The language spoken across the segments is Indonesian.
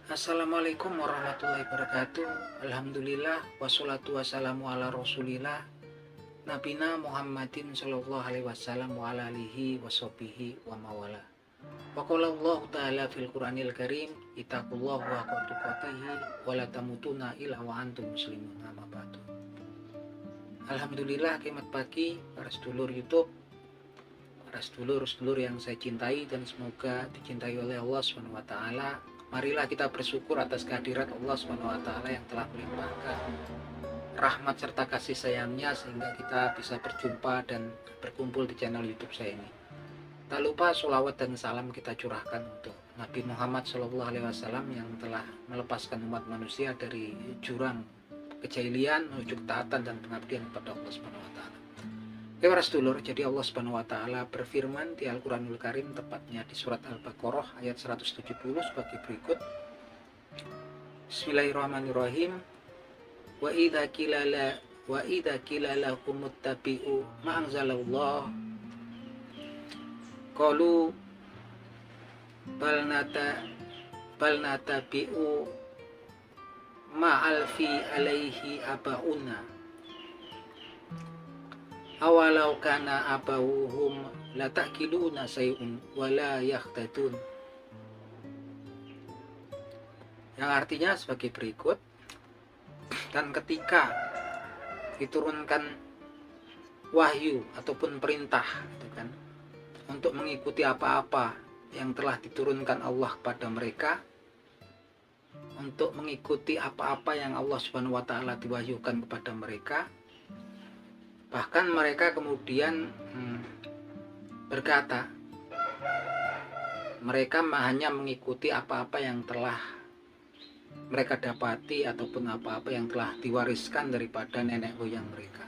Assalamualaikum warahmatullahi wabarakatuh. Alhamdulillah wassalatu wassalamu ala rasulillah Nabina Muhammadin sallallahu alaihi wasallam wa ala alihi washabihi wa mawala. Wa qala Allah ta'ala fil Qur'anil Karim, ittaqullaha haqqa tuqatih wa la tamutunna illa wa antum muslimun. Amma ba'du. Alhamdulillah, selamat pagi para sedulur YouTube, para sedulur yang saya cintai dan semoga dicintai oleh Allah Subhanahu wa taala. Marilah kita bersyukur atas kehadirat Allah SWT yang telah melimpahkan rahmat serta kasih sayangnya sehingga kita bisa berjumpa dan berkumpul di channel YouTube saya ini. Tak lupa sholawat dan salam kita curahkan untuk Nabi Muhammad SAW yang telah melepaskan umat manusia dari jurang kejahilian menuju ketaatan dan pengabdian kepada Allah SWT. Oke para sedulur, jadi Allah Subhanahu wa taala berfirman di Al-Qur'anul Karim, tepatnya di surat Al-Baqarah ayat 170 sebagai berikut. Bismillahirrahmanirrahim. Wa idza qila lahum ittabi'u ma anzalallah qalu bal natabi'u ma alfi alaihi abauna awalau kana abawuhum la ta'kiluna say'un wa la yahtadun. Yang artinya sebagai berikut, dan ketika diturunkan wahyu ataupun perintah gitu kan, untuk mengikuti apa-apa yang telah diturunkan Allah kepada mereka, untuk mengikuti apa-apa yang Allah Subhanahu wa taala diwahyukan kepada mereka, bahkan mereka kemudian berkata, mereka hanya mengikuti apa-apa yang telah mereka dapati ataupun apa-apa yang telah diwariskan daripada nenek moyang mereka.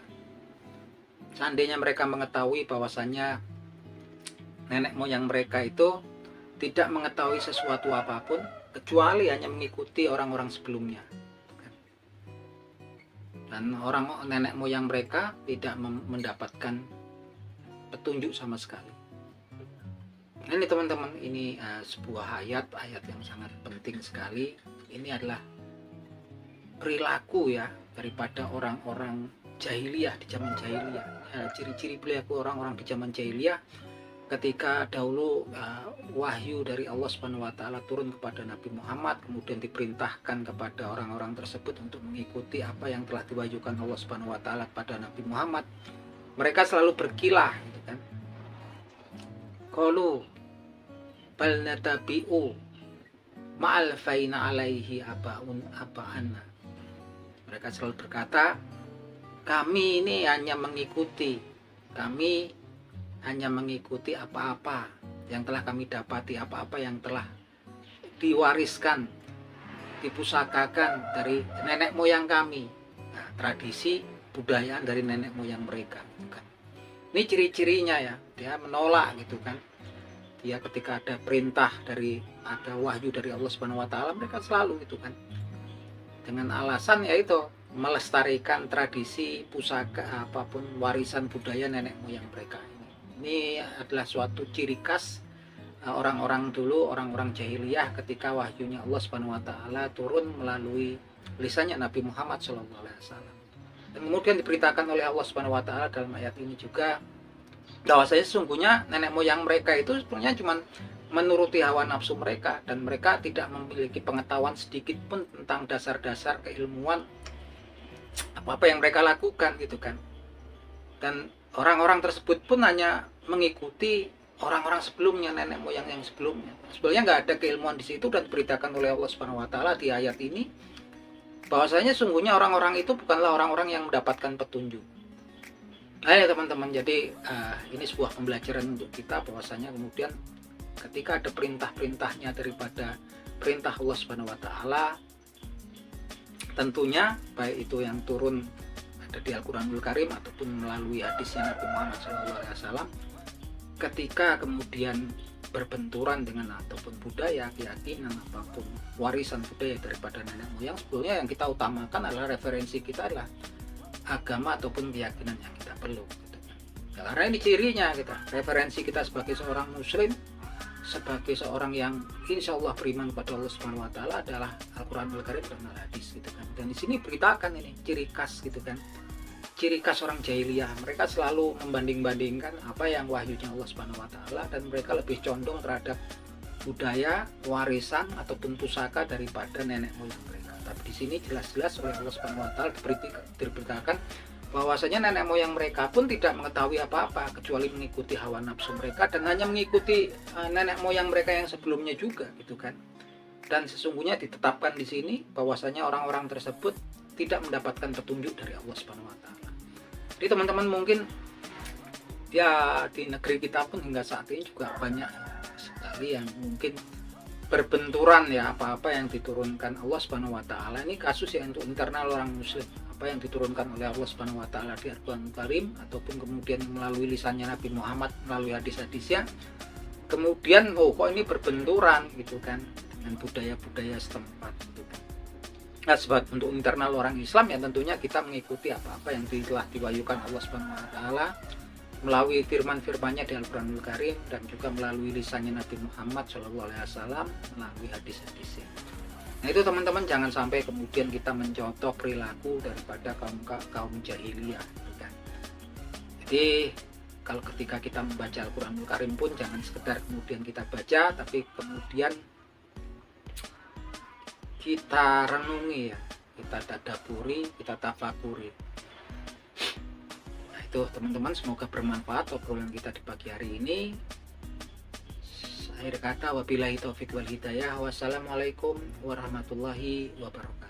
Seandainya mereka mengetahui bahwasannya nenek moyang mereka itu tidak mengetahui sesuatu apapun kecuali hanya mengikuti orang-orang sebelumnya. Dan nenek moyang mereka tidak mendapatkan petunjuk sama sekali. Ini teman-teman, ini sebuah ayat yang sangat penting sekali. Ini adalah perilaku ya daripada orang-orang jahiliyah di zaman jahiliyah. Ciri-ciri perilaku orang-orang di zaman jahiliyah ketika dahulu wahyu dari Allah Subhanahu wa taala turun kepada Nabi Muhammad, kemudian diperintahkan kepada orang-orang tersebut untuk mengikuti apa yang telah diwahyukan Allah Subhanahu wa taala kepada Nabi Muhammad. Mereka selalu berkilah gitu kan. Qalu bal natabi'u ma'al faina alaihi aba'ana. Mereka selalu berkata, kami ini hanya mengikuti apa-apa yang telah kami dapati, apa-apa yang telah diwariskan, dipusakakan dari nenek moyang kami. Nah, tradisi budaya dari nenek moyang mereka. Bukan. Ini ciri-cirinya ya, dia menolak gitu kan. Dia ketika ada perintah ada wahyu dari Allah Subhanahu wa taala, mereka selalu gitu kan. Dengan alasan yaitu melestarikan tradisi, pusaka apapun warisan budaya nenek moyang mereka. Ini adalah suatu ciri khas orang-orang dulu, orang-orang jahiliyah ketika wahyunya Allah Subhanahu wa taala turun melalui lisannya Nabi Muhammad SAW. Dan kemudian diberitakan oleh Allah Subhanahu wa taala dalam ayat ini juga bahwasanya sesungguhnya nenek moyang mereka itu sebenarnya cuma menuruti hawa nafsu mereka, dan mereka tidak memiliki pengetahuan sedikit pun tentang dasar-dasar keilmuan apa-apa yang mereka lakukan gitu kan. Dan orang-orang tersebut pun hanya mengikuti orang-orang sebelumnya, nenek moyang yang sebelumnya. Sebenarnya nggak ada keilmuan di situ, dan diberitakan oleh Allah Subhanahu wa taala di ayat ini bahwasanya sungguhnya orang-orang itu bukanlah orang-orang yang mendapatkan petunjuk. Nah ya teman-teman, jadi ini sebuah pembelajaran untuk kita bahwasanya kemudian ketika ada perintah-perintahnya daripada perintah Allah Subhanahu wa taala, tentunya baik itu yang turun ada di Al-Qur'anul Karim ataupun melalui hadisnya Nabi Muhammad SAW, ketika kemudian berbenturan dengan ataupun budaya, keyakinan apapun warisan budaya daripada nenek moyang, sebetulnya yang kita utamakan adalah referensi kita adalah agama ataupun keyakinan yang kita perlu gitu. Ya, karena ini cirinya kita, referensi kita sebagai seorang muslim, sebagai seorang yang insya Allah beriman kepada Allah Subhanahu Wa Taala adalah Al-Quranul Karim dan Al-Hadis gitu kan. Dan di sini beritakan ini ciri khas gitu kan, ciri khas orang jahiliyah, mereka selalu membanding-bandingkan apa yang wahyunya Allah Subhanahu Wa Taala, dan mereka lebih condong terhadap budaya, warisan ataupun pusaka daripada nenek moyang mereka. Tapi di sini jelas-jelas oleh Allah Subhanahu Wa Taala diberitakan bahwasanya nenek moyang mereka pun tidak mengetahui apa-apa kecuali mengikuti hawa nafsu mereka dan hanya mengikuti nenek moyang mereka yang sebelumnya juga gitu kan. Dan sesungguhnya ditetapkan di sini bahwasanya orang-orang tersebut tidak mendapatkan petunjuk dari Allah Subhanahu Wa Taala. Jadi teman-teman mungkin ya di negeri kita pun hingga saat ini juga banyak sekali yang mungkin berbenturan ya apa-apa yang diturunkan Allah Subhanahu Wa Taala. Ini kasus ya untuk internal orang muslim, apa yang diturunkan oleh Allah Subhanahu Wa Taala di Al-Quranul Karim ataupun kemudian melalui lisannya Nabi Muhammad melalui hadis-hadisnya, kemudian kok ini berbenturan gitu kan dengan budaya-budaya setempat gitu kan. Nah, sebab untuk internal orang Islam ya tentunya kita mengikuti apa-apa yang telah diwahyukan Allah Subhanahu Wa Taala melalui firman-firmannya di Al-Quranul Karim dan juga melalui lisannya Nabi Muhammad SAW melalui hadis-hadisnya. Nah itu teman-teman, jangan sampai kemudian kita mencontoh perilaku daripada kaum jahiliyah gitu kan. Jadi kalau ketika kita membaca Al-Quranul Karim pun jangan sekedar kemudian kita baca, tapi kemudian kita renungi ya, kita tadabburi, kita tafakuri. Itu teman-teman, semoga bermanfaat obrolan kita di pagi hari ini. Akhir kata wabillahi taufik wal hidayah. Wassalamualaikum warahmatullahi wabarakatuh.